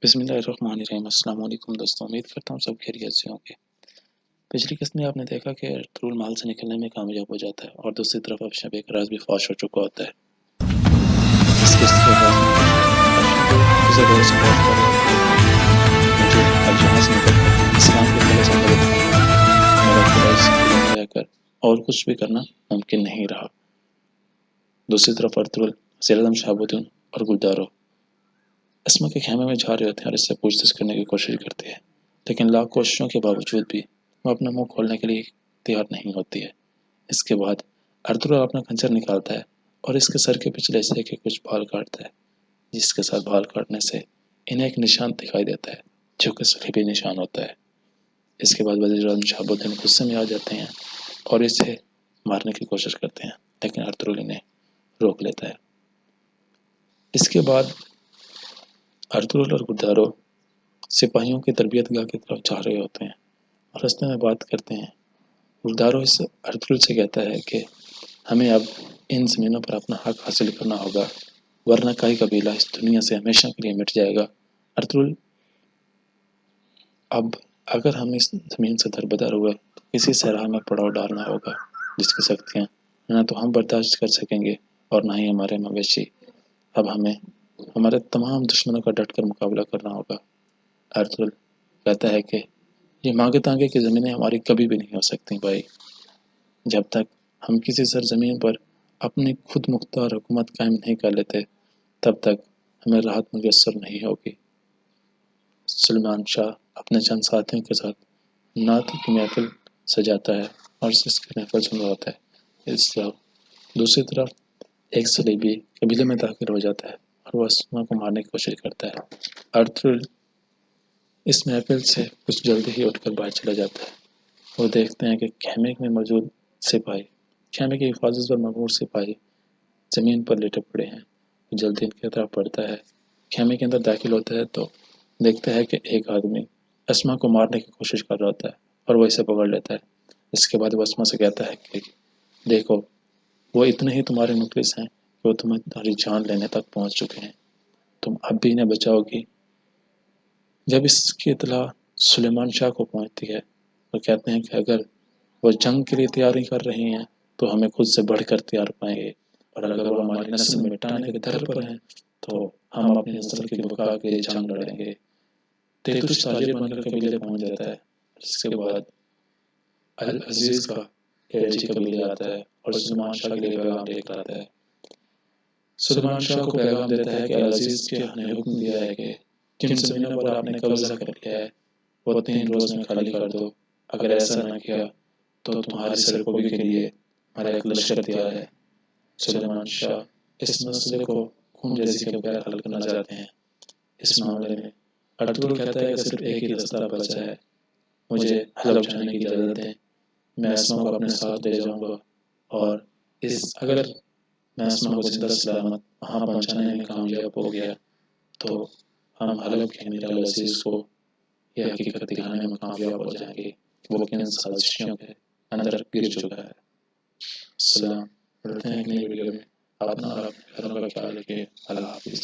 बिस्मिल्लाहिर्रहमानिर्रहीम। अस्सलाम वालेकुम दोस्तों, उम्मीद करता हूँ सब खैरियत से होंगे। पिछली किस्त में आपने देखा कि अर्तुगरुल माल से निकलने में कामयाब हो जाता है और दूसरी तरफ अब शब एक राज भी फाश हो चुका होता है। इस किस्त के बाद गुज़र दौर से बात कर रहे थे, मुझे अब यहाँ से निकल कर इस्लाम के पहले से मदद करना है। मेरा खुदा इस किले में रहकर और कुछ भी करना मुमकिन नहीं रहा। दूसरी तरफ अर्तुगरुल, ज़ेलदम शहाबुद्दीन और गुलदारो अस्मा के खेमे में जा रहे होते हैं और इससे पूछताछ करने की कोशिश करते हैं, लेकिन लाख कोशिशों के बावजूद भी वो अपना मुंह खोलने के लिए तैयार नहीं होती है। इसके बाद अर्तुगरुल अपना खंजर निकालता है और इसके सर के पिछले हिस्से के कुछ बाल काटता है, जिसके साथ बाल काटने से इन्हें एक निशान दिखाई देता है जो कि सलीबी निशान होता है। इसके बाद वज़ीर आज़म शहाबुद्दीन गुस्से में आ जाते हैं और इसे मारने की कोशिश करते हैं, लेकिन अर्तुगरुल इन्हें रोक लेता है। इसके बाद अर्तुगरुल और गुलदारो सिपाहियों की तरबियतगाह की तरफ जा रहे होते हैं और रास्ते में बात करते हैं। गुलदारो इस अर्तुगरुल से कहता है कि हमें अब इन ज़मीनों पर अपना हक हासिल करना होगा, वरना कई कबीला इस दुनिया से हमेशा के लिए मिट जाएगा। अर्तुगरुल, अब अगर हम इस ज़मीन से दरबदर हुए तो किसी से राह में पड़ाव डालना होगा जिसकी शक्तियाँ न तो हम बर्दाश्त कर सकेंगे और ना ही हमारे मवेशी। अब हमें हमारे तमाम दुश्मनों का डट कर मुकाबला करना होगा। अर्तुगरुल कहता है कि ये मांगे तांगे की ज़मीनें हमारी कभी भी नहीं हो सकती भाई। जब तक हम किसी सरजमीन पर अपनी खुद मुख्तार हुकूमत कायम नहीं कर लेते, तब तक हमें राहत मुयस्सर नहीं होगी। सुलेमान शाह अपने चंद साथियों के साथ नात की महफिल सजाता है और इसकी महफिल सुनवाता है। इस तरफ दूसरी तरफ एक सलीबी कबीले में दाखिल हो जाता है और वह अस्मा को मारने की कोशिश करता है। अर्तुगरुल इस महफिल से कुछ जल्दी ही उठकर बाहर चला जाता है। वो देखते हैं कि खेमे में मौजूद सिपाही, खेमे की हिफाजत पर ममूर सिपाही ज़मीन पर लेटे पड़े हैं। वो जल्दी इनकी तरफ बढ़ता है, खेमे के अंदर दाखिल होता है तो देखता है कि एक आदमी अस्मा को मारने की कोशिश कर रहा होता है और वो इसे पकड़ लेता है। इसके बाद वो अस्मा से कहता है कि देखो, वो इतने ही तुम्हारे मुखलिस हैं कि वो तुम्हारी जान लेने तक पहुँच चुके हैं, तुम अब भी इन्हें बचाओगी। जब इसकी इत्तला सुलेमान शाह को पहुंचती है तो कहते हैं कि अगर वो जंग के लिए तैयारी कर रही हैं तो हमें खुद से बढ़कर तैयार पाएंगे, और अगर वो हमारी नस्ल मिटाने के दर पर हैं तो हम अपनी नस्ल की बका के लिए जंग लड़ेंगे। तेतुश ताजिर बनकर कबीले पहुंच जाता है। इसके बाद अल अजीज का एलची कबीले आता है और सुलेमान शाह के लिए पैगाम लेकर आता है। सुलेमान शाह को पैगाम देता है कि अल अजीज ने हुक्म दिया है कि जिन ज़मीनों पर आपने कब्जा कर लिया है वो 3 रोज़ में खाली कर दो। अगर ऐसा न किया तो तुम्हारी सरकोबी के लिए हमारा एक लश्कर तैयार है। सुलेमान शाह इस मसले को खून रेज़ी के बगैर हल करना चाहते हैं। इस मामले में अर्तुगरुल कहता है कि सिर्फ एक ही रास्ता बचा है, मुझे हलब जाने की इजाज़त दें, मैं अस्मा को अपने साथ ले जाऊँगा और अगर मैं अस्मा को ज़िंदा सलामत वहाँ पहुँचाने में कामयाब हो गया तो हम हलब के अमीर अल अज़ीज़ को ये हकीकत दिखाने में कामयाब हो जाएंगे कि वो किन साजिशों के अंदर गिर चुका है। सलाम, मिलते हैं एक नई वीडियो में। अपना और अपने घरों का ख्याल रखिए। अल्लाह हाफिज़।